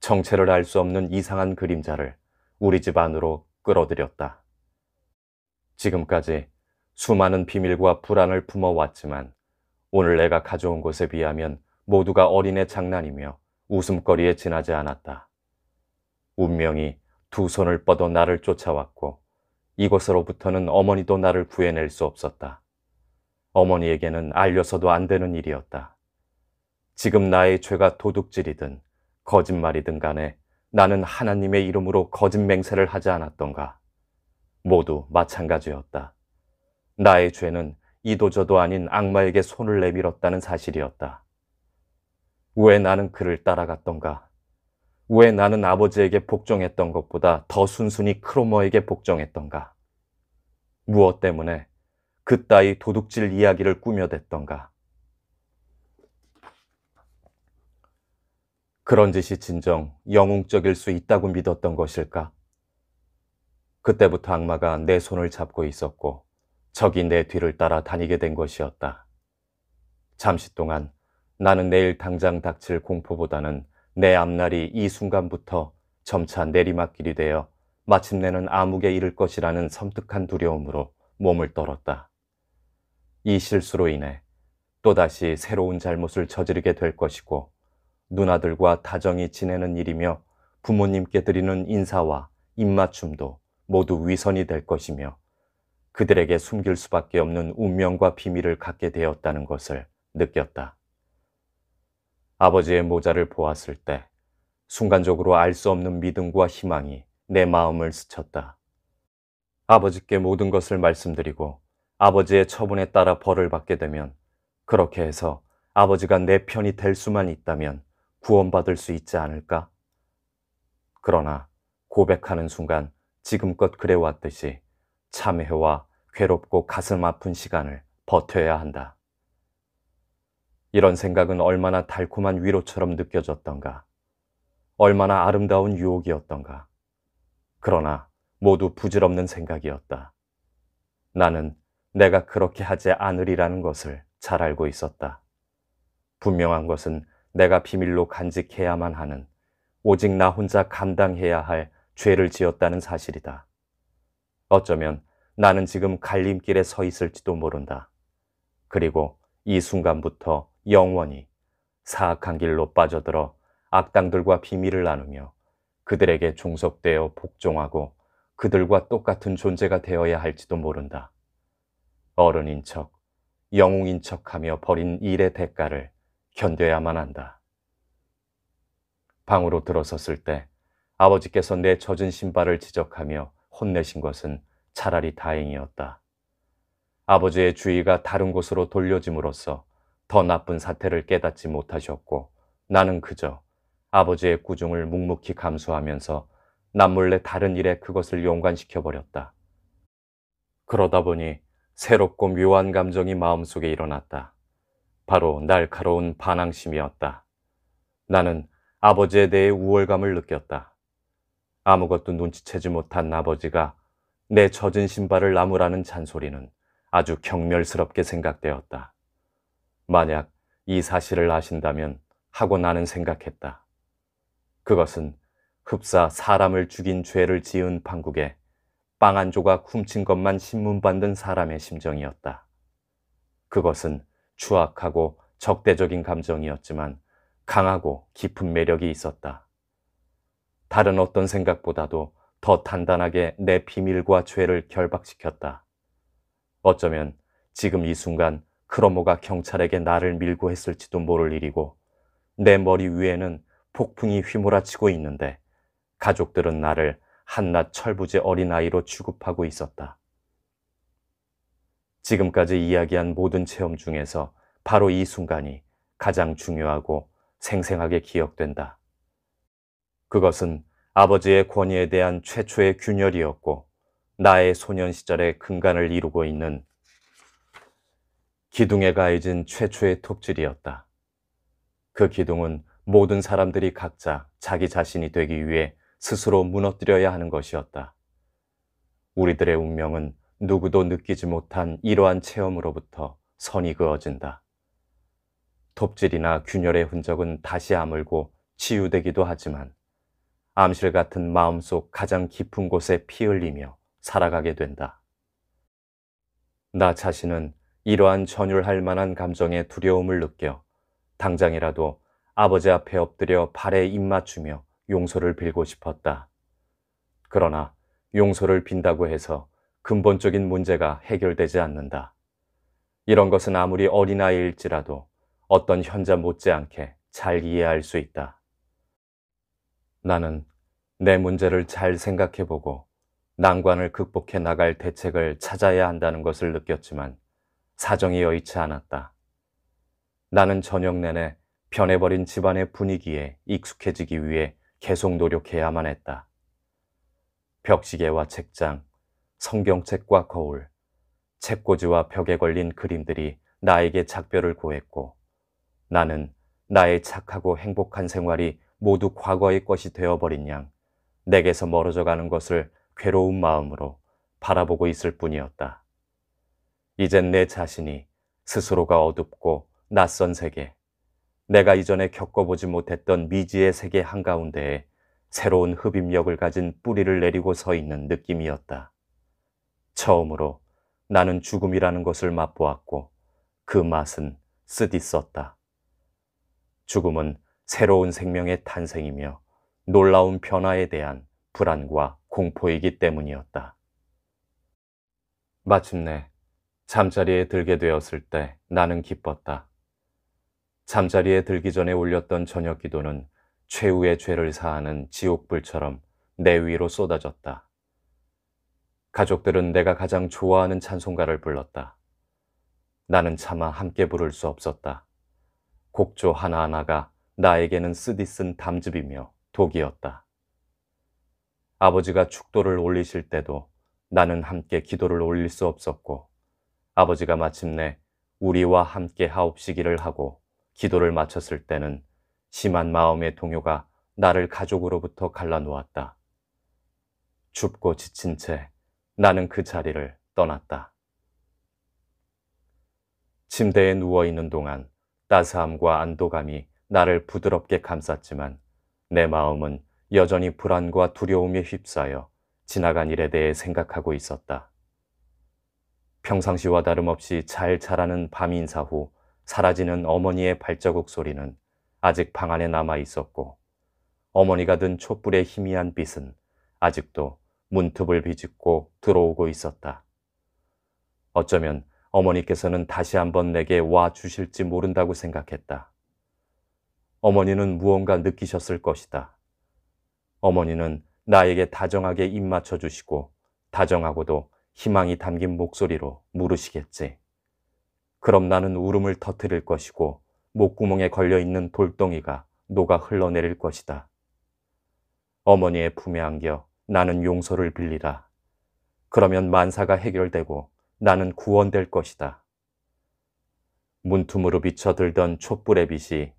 정체를 알 수 없는 이상한 그림자를 우리 집 안으로 끌어들였다. 지금까지 수많은 비밀과 불안을 품어왔지만 오늘 내가 가져온 것에 비하면 모두가 어린애 장난이며 웃음거리에 지나지 않았다. 운명이 두 손을 뻗어 나를 쫓아왔고 이곳으로부터는 어머니도 나를 구해낼 수 없었다. 어머니에게는 알려서도 안 되는 일이었다. 지금 나의 죄가 도둑질이든 거짓말이든 간에 나는 하나님의 이름으로 거짓 맹세를 하지 않았던가. 모두 마찬가지였다. 나의 죄는 이도저도 아닌 악마에게 손을 내밀었다는 사실이었다. 왜 나는 그를 따라갔던가? 왜 나는 아버지에게 복종했던 것보다 더 순순히 크로머에게 복종했던가? 무엇 때문에 그따위 도둑질 이야기를 꾸며댔던가? 그런 짓이 진정 영웅적일 수 있다고 믿었던 것일까? 그때부터 악마가 내 손을 잡고 있었고 적이 내 뒤를 따라 다니게 된 것이었다. 잠시 동안 나는 내일 당장 닥칠 공포보다는 내 앞날이 이 순간부터 점차 내리막길이 되어 마침내는 암흑에 이를 것이라는 섬뜩한 두려움으로 몸을 떨었다. 이 실수로 인해 또다시 새로운 잘못을 저지르게 될 것이고 누나들과 다정히 지내는 일이며 부모님께 드리는 인사와 입맞춤도 모두 위선이 될 것이며 그들에게 숨길 수밖에 없는 운명과 비밀을 갖게 되었다는 것을 느꼈다. 아버지의 모자를 보았을 때 순간적으로 알 수 없는 믿음과 희망이 내 마음을 스쳤다. 아버지께 모든 것을 말씀드리고 아버지의 처분에 따라 벌을 받게 되면 그렇게 해서 아버지가 내 편이 될 수만 있다면 구원받을 수 있지 않을까? 그러나 고백하는 순간 지금껏 그래왔듯이 참회와 괴롭고 가슴 아픈 시간을 버텨야 한다. 이런 생각은 얼마나 달콤한 위로처럼 느껴졌던가, 얼마나 아름다운 유혹이었던가. 그러나 모두 부질없는 생각이었다. 나는 내가 그렇게 하지 않으리라는 것을 잘 알고 있었다. 분명한 것은 내가 비밀로 간직해야만 하는, 오직 나 혼자 감당해야 할 죄를 지었다는 사실이다. 어쩌면 나는 지금 갈림길에 서 있을지도 모른다. 그리고 이 순간부터 영원히 사악한 길로 빠져들어 악당들과 비밀을 나누며 그들에게 종속되어 복종하고 그들과 똑같은 존재가 되어야 할지도 모른다. 어른인 척, 영웅인 척하며 벌인 일의 대가를 견뎌야만 한다. 방으로 들어섰을 때 아버지께서 내 젖은 신발을 지적하며 혼내신 것은 차라리 다행이었다. 아버지의 주의가 다른 곳으로 돌려짐으로써 더 나쁜 사태를 깨닫지 못하셨고 나는 그저 아버지의 꾸중을 묵묵히 감수하면서 남몰래 다른 일에 그것을 연관시켜버렸다. 그러다 보니 새롭고 묘한 감정이 마음속에 일어났다. 바로 날카로운 반항심이었다. 나는 아버지에 대해 우월감을 느꼈다. 아무것도 눈치채지 못한 아버지가 내 젖은 신발을 나무라는 잔소리는 아주 경멸스럽게 생각되었다. 만약 이 사실을 아신다면 하고 나는 생각했다. 그것은 흡사 사람을 죽인 죄를 지은 판국에 빵 한 조각 훔친 것만 신문받는 사람의 심정이었다. 그것은 추악하고 적대적인 감정이었지만 강하고 깊은 매력이 있었다. 다른 어떤 생각보다도 더 단단하게 내 비밀과 죄를 결박시켰다. 어쩌면 지금 이 순간 크로모가 경찰에게 나를 밀고 했을지도 모를 일이고 내 머리 위에는 폭풍이 휘몰아치고 있는데 가족들은 나를 한낱 철부지 어린아이로 취급하고 있었다. 지금까지 이야기한 모든 체험 중에서 바로 이 순간이 가장 중요하고 생생하게 기억된다. 그것은 아버지의 권위에 대한 최초의 균열이었고 나의 소년 시절의 근간을 이루고 있는 기둥에 가해진 최초의 톱질이었다. 그 기둥은 모든 사람들이 각자 자기 자신이 되기 위해 스스로 무너뜨려야 하는 것이었다. 우리들의 운명은 누구도 느끼지 못한 이러한 체험으로부터 선이 그어진다. 톱질이나 균열의 흔적은 다시 아물고 치유되기도 하지만 암실 같은 마음속 가장 깊은 곳에 피 흘리며 살아가게 된다. 나 자신은 이러한 전율할 만한 감정의 두려움을 느껴 당장이라도 아버지 앞에 엎드려 발에 입 맞추며 용서를 빌고 싶었다. 그러나 용서를 빈다고 해서 근본적인 문제가 해결되지 않는다. 이런 것은 아무리 어린아이일지라도 어떤 현자 못지않게 잘 이해할 수 있다. 나는 내 문제를 잘 생각해보고 난관을 극복해 나갈 대책을 찾아야 한다는 것을 느꼈지만 사정이 여의치 않았다. 나는 저녁 내내 변해버린 집안의 분위기에 익숙해지기 위해 계속 노력해야만 했다. 벽시계와 책장, 성경책과 거울, 책꽂이와 벽에 걸린 그림들이 나에게 작별을 고했고 나는 나의 착하고 행복한 생활이 모두 과거의 것이 되어버린 양 내게서 멀어져 가는 것을 괴로운 마음으로 바라보고 있을 뿐이었다. 이젠 내 자신이 스스로가 어둡고 낯선 세계, 내가 이전에 겪어보지 못했던 미지의 세계 한가운데에 새로운 흡입력을 가진 뿌리를 내리고 서 있는 느낌이었다. 처음으로 나는 죽음이라는 것을 맛보았고 그 맛은 쓰디썼다. 죽음은 새로운 생명의 탄생이며 놀라운 변화에 대한 불안과 공포이기 때문이었다. 마침내 잠자리에 들게 되었을 때 나는 기뻤다. 잠자리에 들기 전에 올렸던 저녁 기도는 최후의 죄를 사하는 지옥불처럼 내 위로 쏟아졌다. 가족들은 내가 가장 좋아하는 찬송가를 불렀다. 나는 차마 함께 부를 수 없었다. 곡조 하나하나가 나에게는 쓰디쓴 담즙이며 독이었다. 아버지가 축도를 올리실 때도 나는 함께 기도를 올릴 수 없었고, 아버지가 마침내 우리와 함께 하옵시기를 하고 기도를 마쳤을 때는 심한 마음의 동요가 나를 가족으로부터 갈라놓았다. 춥고 지친 채 나는 그 자리를 떠났다. 침대에 누워있는 동안 따스함과 안도감이 나를 부드럽게 감쌌지만 내 마음은 여전히 불안과 두려움에 휩싸여 지나간 일에 대해 생각하고 있었다. 평상시와 다름없이 잘 자라는 밤 인사 후 사라지는 어머니의 발자국 소리는 아직 방 안에 남아 있었고, 어머니가 든 촛불의 희미한 빛은 아직도 문틈을 비집고 들어오고 있었다. 어쩌면 어머니께서는 다시 한번 내게 와 주실지 모른다고 생각했다. 어머니는 무언가 느끼셨을 것이다. 어머니는 나에게 다정하게 입 맞춰 주시고 다정하고도 희망이 담긴 목소리로 물으시겠지. 그럼 나는 울음을 터뜨릴 것이고 목구멍에 걸려있는 돌덩이가 녹아 흘러내릴 것이다. 어머니의 품에 안겨 나는 용서를 빌리라. 그러면 만사가 해결되고 나는 구원될 것이다. 문틈으로 비쳐들던 촛불의 빛이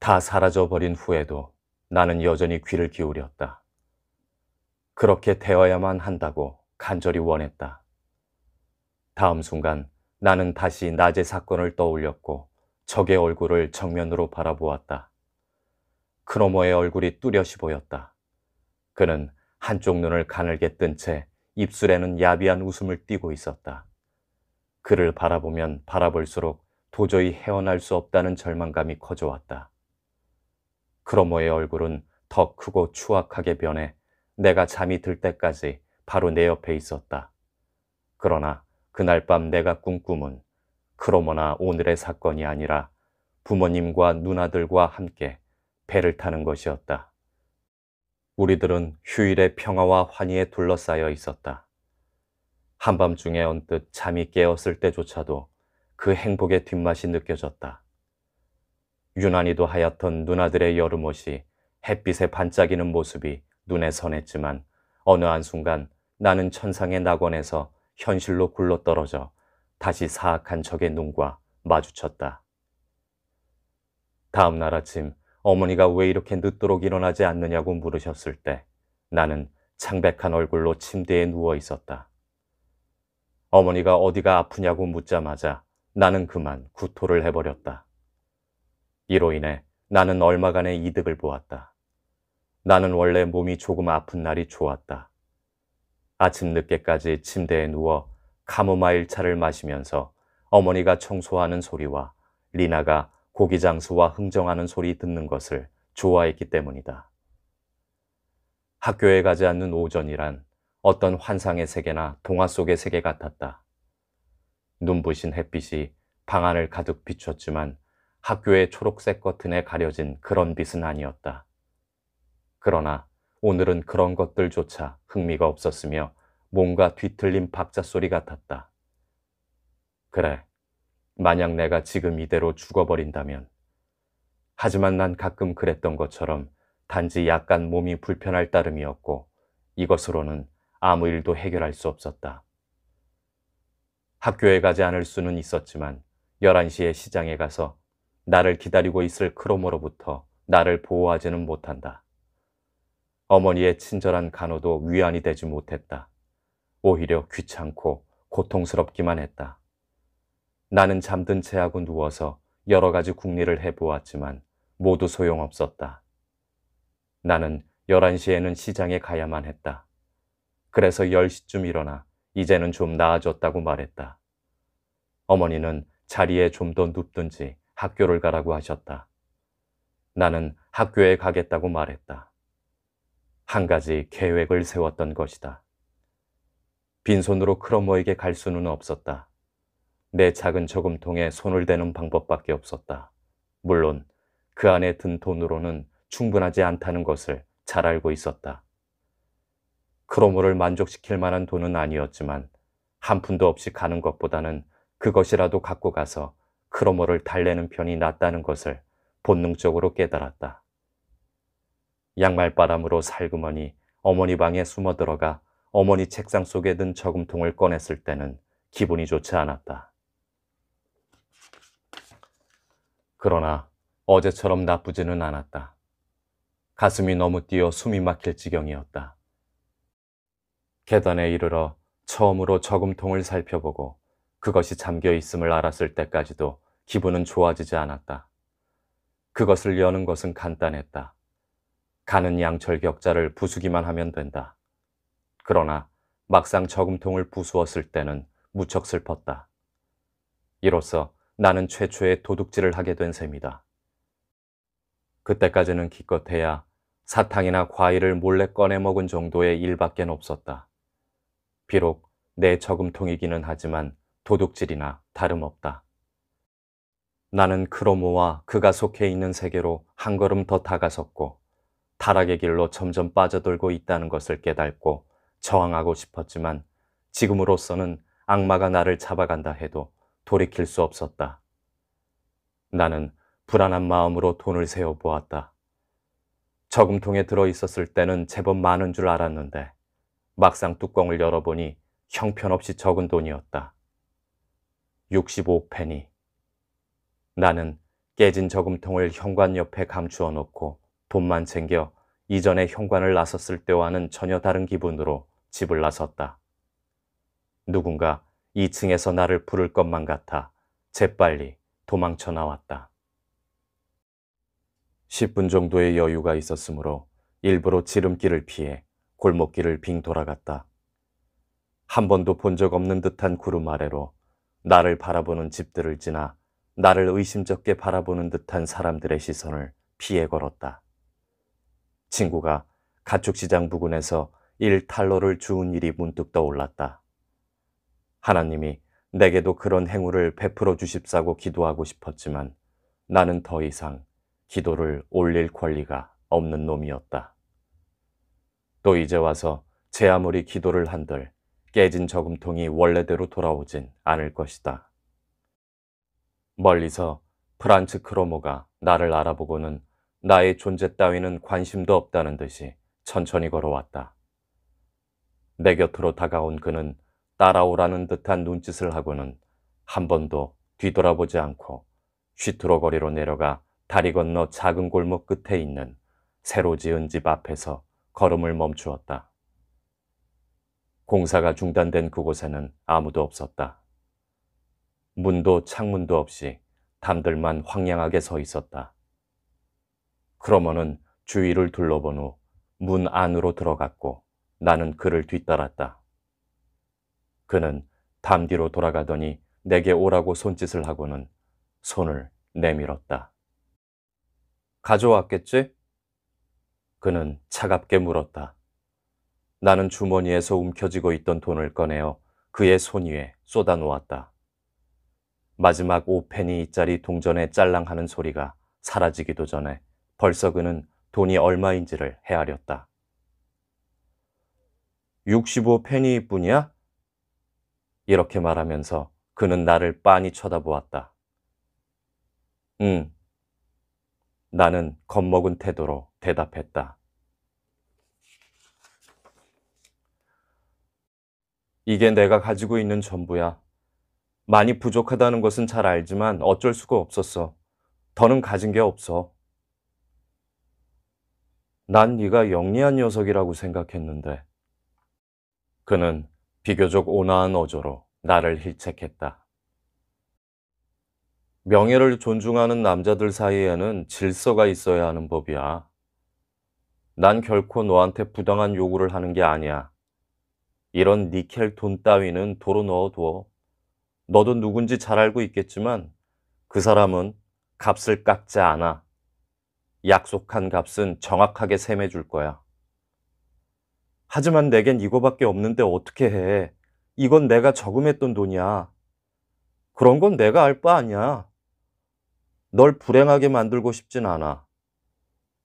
다 사라져버린 후에도 나는 여전히 귀를 기울였다. 그렇게 되어야만 한다고 간절히 원했다. 다음 순간 나는 다시 낮의 사건을 떠올렸고 적의 얼굴을 정면으로 바라보았다. 크로모의 얼굴이 뚜렷이 보였다. 그는 한쪽 눈을 가늘게 뜬 채 입술에는 야비한 웃음을 띠고 있었다. 그를 바라보면 바라볼수록 도저히 헤어날 수 없다는 절망감이 커져왔다. 크로모의 얼굴은 더 크고 추악하게 변해 내가 잠이 들 때까지 바로 내 옆에 있었다. 그러나 그날 밤 내가 꾼 꿈은 크로모나 오늘의 사건이 아니라 부모님과 누나들과 함께 배를 타는 것이었다. 우리들은 휴일의 평화와 환희에 둘러싸여 있었다. 한밤중에 언뜻 잠이 깨었을 때조차도 그 행복의 뒷맛이 느껴졌다. 유난히도 하얗던 누나들의 여름옷이 햇빛에 반짝이는 모습이 눈에 선했지만 어느 한순간 나는 천상의 낙원에서 현실로 굴러떨어져 다시 사악한 적의 눈과 마주쳤다. 다음 날 아침 어머니가 왜 이렇게 늦도록 일어나지 않느냐고 물으셨을 때 나는 창백한 얼굴로 침대에 누워 있었다. 어머니가 어디가 아프냐고 묻자마자 나는 그만 구토를 해버렸다. 이로 인해 나는 얼마간의 이득을 보았다. 나는 원래 몸이 조금 아픈 날이 좋았다. 아침 늦게까지 침대에 누워 카모마일 차를 마시면서 어머니가 청소하는 소리와 리나가 고기 장수와 흥정하는 소리 듣는 것을 좋아했기 때문이다. 학교에 가지 않는 오전이란 어떤 환상의 세계나 동화 속의 세계 같았다. 눈부신 햇빛이 방 안을 가득 비췄지만 학교의 초록색 커튼에 가려진 그런 빛은 아니었다. 그러나 오늘은 그런 것들조차 흥미가 없었으며 뭔가 뒤틀린 박자 소리 같았다. 그래, 만약 내가 지금 이대로 죽어버린다면. 하지만 난 가끔 그랬던 것처럼 단지 약간 몸이 불편할 따름이었고 이것으로는 아무 일도 해결할 수 없었다. 학교에 가지 않을 수는 있었지만 11시에 시장에 가서 나를 기다리고 있을 크로모로부터 나를 보호하지는 못한다. 어머니의 친절한 간호도 위안이 되지 못했다. 오히려 귀찮고 고통스럽기만 했다. 나는 잠든 채 하고 누워서 여러 가지 궁리를 해보았지만 모두 소용없었다. 나는 11시에는 시장에 가야만 했다. 그래서 10시쯤 일어나 이제는 좀 나아졌다고 말했다. 어머니는 자리에 좀 더 눕든지 학교를 가라고 하셨다. 나는 학교에 가겠다고 말했다. 한 가지 계획을 세웠던 것이다. 빈손으로 크로모에게 갈 수는 없었다. 내 작은 저금통에 손을 대는 방법밖에 없었다. 물론 그 안에 든 돈으로는 충분하지 않다는 것을 잘 알고 있었다. 크로모를 만족시킬 만한 돈은 아니었지만 한 푼도 없이 가는 것보다는 그것이라도 갖고 가서 크로모를 달래는 편이 낫다는 것을 본능적으로 깨달았다. 양말바람으로 살그머니 어머니 방에 숨어 들어가 어머니 책상 속에 든 저금통을 꺼냈을 때는 기분이 좋지 않았다. 그러나 어제처럼 나쁘지는 않았다. 가슴이 너무 뛰어 숨이 막힐 지경이었다. 계단에 이르러 처음으로 저금통을 살펴보고 그것이 잠겨 있음을 알았을 때까지도 기분은 좋아지지 않았다. 그것을 여는 것은 간단했다. 가는 양철 격자를 부수기만 하면 된다. 그러나 막상 저금통을 부수었을 때는 무척 슬펐다. 이로써 나는 최초의 도둑질을 하게 된 셈이다. 그때까지는 기껏해야 사탕이나 과일을 몰래 꺼내 먹은 정도의 일밖엔 없었다. 비록 내 저금통이기는 하지만 도둑질이나 다름없다. 나는 크로모와 그가 속해 있는 세계로 한 걸음 더 다가섰고 타락의 길로 점점 빠져들고 있다는 것을 깨닫고 저항하고 싶었지만 지금으로서는 악마가 나를 잡아간다 해도 돌이킬 수 없었다. 나는 불안한 마음으로 돈을 세어보았다. 저금통에 들어있었을 때는 제법 많은 줄 알았는데 막상 뚜껑을 열어보니 형편없이 적은 돈이었다. 65페니. 나는 깨진 저금통을 현관 옆에 감추어 놓고 돈만 챙겨 이전에 현관을 나섰을 때와는 전혀 다른 기분으로 집을 나섰다. 누군가 2층에서 나를 부를 것만 같아 재빨리 도망쳐 나왔다. 10분 정도의 여유가 있었으므로 일부러 지름길을 피해 골목길을 빙 돌아갔다. 한 번도 본 적 없는 듯한 구름 아래로 나를 바라보는 집들을 지나 나를 의심쩍게 바라보는 듯한 사람들의 시선을 피해 걸었다. 친구가 가축시장 부근에서 1달러를 주운 일이 문득 떠올랐다. 하나님이 내게도 그런 행운을 베풀어 주십사고 기도하고 싶었지만 나는 더 이상 기도를 올릴 권리가 없는 놈이었다. 또 이제 와서 제 아무리 기도를 한들 깨진 저금통이 원래대로 돌아오진 않을 것이다. 멀리서 프란츠 크로모가 나를 알아보고는 나의 존재 따위는 관심도 없다는 듯이 천천히 걸어왔다. 내 곁으로 다가온 그는 따라오라는 듯한 눈짓을 하고는 한 번도 뒤돌아보지 않고 휘투러거리로 내려가 다리 건너 작은 골목 끝에 있는 새로 지은 집 앞에서 걸음을 멈추었다. 공사가 중단된 그곳에는 아무도 없었다. 문도 창문도 없이 담들만 황량하게 서 있었다. 크로머는 주위를 둘러본 후 문 안으로 들어갔고 나는 그를 뒤따랐다. 그는 담 뒤로 돌아가더니 내게 오라고 손짓을 하고는 손을 내밀었다. 가져왔겠지? 그는 차갑게 물었다. 나는 주머니에서 움켜쥐고 있던 돈을 꺼내어 그의 손 위에 쏟아 놓았다. 마지막 5페니짜리 동전의 짤랑하는 소리가 사라지기도 전에 벌써 그는 돈이 얼마인지를 헤아렸다. 65페니뿐이야? 이렇게 말하면서 그는 나를 빤히 쳐다보았다. 응. 나는 겁먹은 태도로 대답했다. 이게 내가 가지고 있는 전부야. 많이 부족하다는 것은 잘 알지만 어쩔 수가 없었어. 더는 가진 게 없어. 난 네가 영리한 녀석이라고 생각했는데. 그는 비교적 온화한 어조로 나를 힐책했다. 명예를 존중하는 남자들 사이에는 질서가 있어야 하는 법이야. 난 결코 너한테 부당한 요구를 하는 게 아니야. 이런 니켈 돈 따위는 도로 넣어둬. 너도 누군지 잘 알고 있겠지만 그 사람은 값을 깎지 않아. 약속한 값은 정확하게 셈해줄 거야. 하지만 내겐 이거밖에 없는데 어떻게 해. 이건 내가 저금했던 돈이야. 그런 건 내가 알 바 아니야. 널 불행하게 만들고 싶진 않아.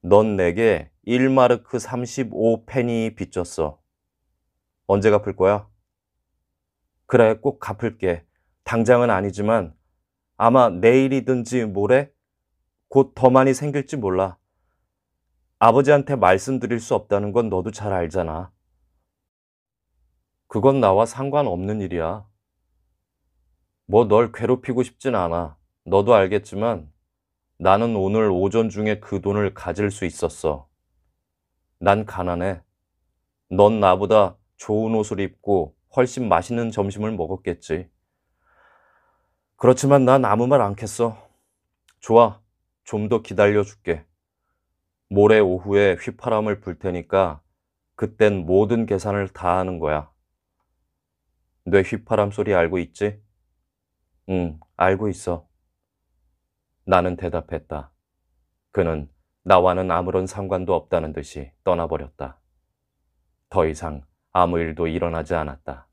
넌 내게 1마르크 35페니 빚졌어. 언제 갚을 거야? 그래, 꼭 갚을게. 당장은 아니지만 아마 내일이든지 모레 곧 더 많이 생길지 몰라. 아버지한테 말씀드릴 수 없다는 건 너도 잘 알잖아. 그건 나와 상관없는 일이야. 뭐 널 괴롭히고 싶진 않아. 너도 알겠지만 나는 오늘 오전 중에 그 돈을 가질 수 있었어. 난 가난해. 넌 나보다 좋은 옷을 입고 훨씬 맛있는 점심을 먹었겠지. 그렇지만 난 아무 말 않겠어. 좋아. 좀 더 기다려줄게. 모레 오후에 휘파람을 불 테니까 그땐 모든 계산을 다 하는 거야. 뇌 휘파람 소리 알고 있지? 응, 알고 있어. 나는 대답했다. 그는 나와는 아무런 상관도 없다는 듯이 떠나버렸다. 더 이상 아무 일도 일어나지 않았다.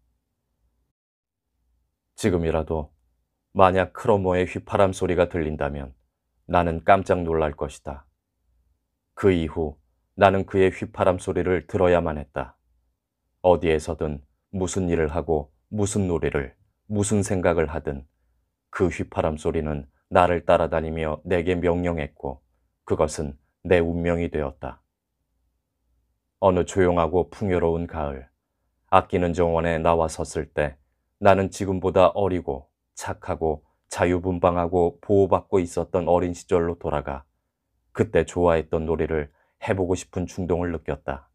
지금이라도 만약 크로모의 휘파람 소리가 들린다면 나는 깜짝 놀랄 것이다. 그 이후 나는 그의 휘파람 소리를 들어야만 했다. 어디에서든 무슨 일을 하고 무슨 놀이를, 무슨 생각을 하든 그 휘파람 소리는 나를 따라다니며 내게 명령했고 그것은 내 운명이 되었다. 어느 조용하고 풍요로운 가을, 아끼는 정원에 나와 섰을 때 나는 지금보다 어리고 착하고 자유분방하고 보호받고 있었던 어린 시절로 돌아가 그때 좋아했던 놀이를 해보고 싶은 충동을 느꼈다.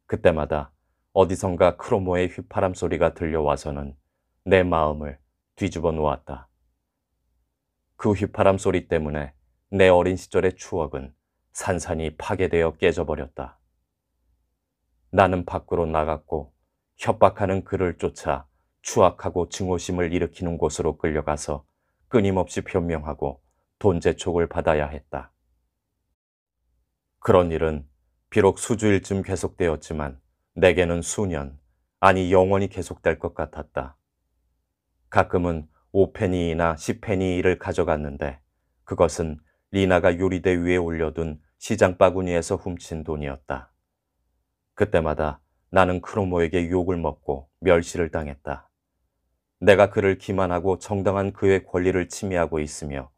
그때마다 어디선가 크로모의 휘파람 소리가 들려와서는 내 마음을 뒤집어 놓았다. 그 휘파람 소리 때문에 내 어린 시절의 추억은 산산이 파괴되어 깨져버렸다. 나는 밖으로 나갔고 협박하는 그를 쫓아 추악하고 증오심을 일으키는 곳으로 끌려가서 끊임없이 변명하고 돈 재촉을 받아야 했다. 그런 일은 비록 수주일쯤 계속되었지만 내게는 수년, 아니 영원히 계속될 것 같았다. 가끔은 5페니나 10페니를 가져갔는데 그것은 리나가 요리대 위에 올려둔 시장 바구니에서 훔친 돈이었다. 그때마다 나는 크로모에게 욕을 먹고 멸시를 당했다. 내가 그를 기만하고 정당한 그의 권리를 침해하고 있으며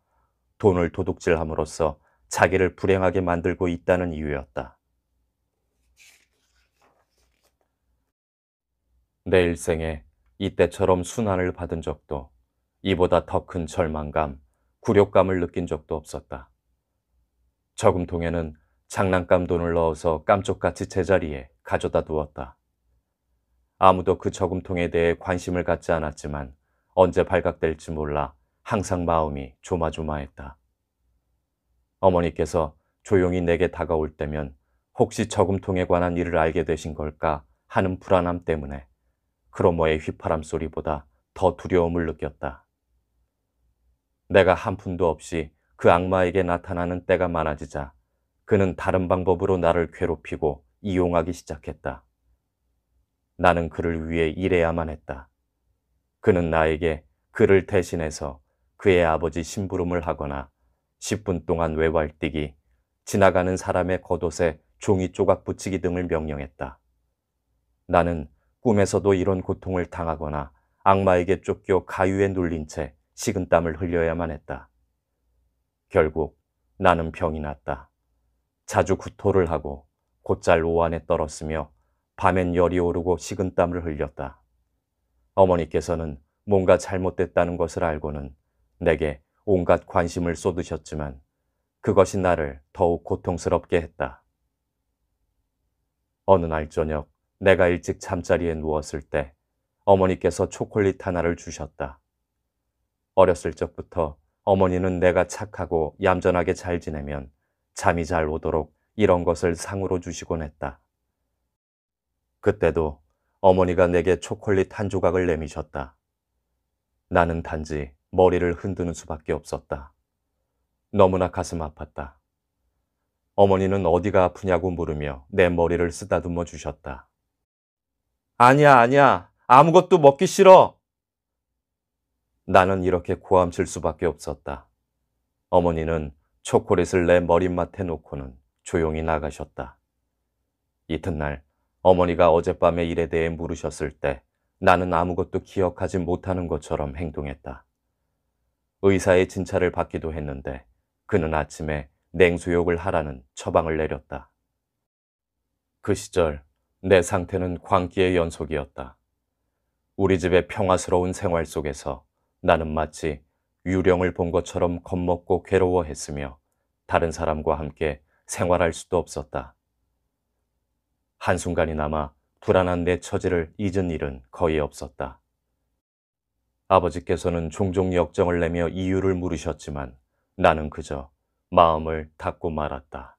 돈을 도둑질함으로써 자기를 불행하게 만들고 있다는 이유였다. 내 일생에 이때처럼 순환을 받은 적도 이보다 더 큰 절망감, 굴욕감을 느낀 적도 없었다. 저금통에는 장난감 돈을 넣어서 깜짝같이 제자리에 가져다 두었다. 아무도 그 저금통에 대해 관심을 갖지 않았지만 언제 발각될지 몰라 항상 마음이 조마조마했다. 어머니께서 조용히 내게 다가올 때면 혹시 저금통에 관한 일을 알게 되신 걸까 하는 불안함 때문에 크로모의 휘파람 소리보다 더 두려움을 느꼈다. 내가 한 푼도 없이 그 악마에게 나타나는 때가 많아지자 그는 다른 방법으로 나를 괴롭히고 이용하기 시작했다. 나는 그를 위해 일해야만 했다. 그는 나에게 그를 대신해서 그의 아버지 심부름을 하거나 10분 동안 외발뛰기, 지나가는 사람의 겉옷에 종이 조각 붙이기 등을 명령했다. 나는 꿈에서도 이런 고통을 당하거나 악마에게 쫓겨 가유에 눌린 채 식은땀을 흘려야만 했다. 결국 나는 병이 났다. 자주 구토를 하고 곧잘 오한에 떨었으며 밤엔 열이 오르고 식은땀을 흘렸다. 어머니께서는 뭔가 잘못됐다는 것을 알고는 내게 온갖 관심을 쏟으셨지만 그것이 나를 더욱 고통스럽게 했다. 어느 날 저녁 내가 일찍 잠자리에 누웠을 때 어머니께서 초콜릿 하나를 주셨다. 어렸을 적부터 어머니는 내가 착하고 얌전하게 잘 지내면 잠이 잘 오도록 이런 것을 상으로 주시곤 했다. 그때도 어머니가 내게 초콜릿 한 조각을 내미셨다. 나는 단지 머리를 흔드는 수밖에 없었다. 너무나 가슴 아팠다. 어머니는 어디가 아프냐고 물으며 내 머리를 쓰다듬어 주셨다. 아니야, 아니야. 아무것도 먹기 싫어. 나는 이렇게 고함칠 수밖에 없었다. 어머니는 초콜릿을 내 머리맡에 놓고는 조용히 나가셨다. 이튿날 어머니가 어젯밤의 일에 대해 물으셨을 때 나는 아무것도 기억하지 못하는 것처럼 행동했다. 의사의 진찰을 받기도 했는데 그는 아침에 냉수욕을 하라는 처방을 내렸다. 그 시절 내 상태는 광기의 연속이었다. 우리 집의 평화스러운 생활 속에서 나는 마치 유령을 본 것처럼 겁먹고 괴로워했으며 다른 사람과 함께 생활할 수도 없었다. 한순간이나마 불안한 내 처지를 잊은 일은 거의 없었다. 아버지께서는 종종 역정을 내며 이유를 물으셨지만 나는 그저 마음을 닫고 말았다.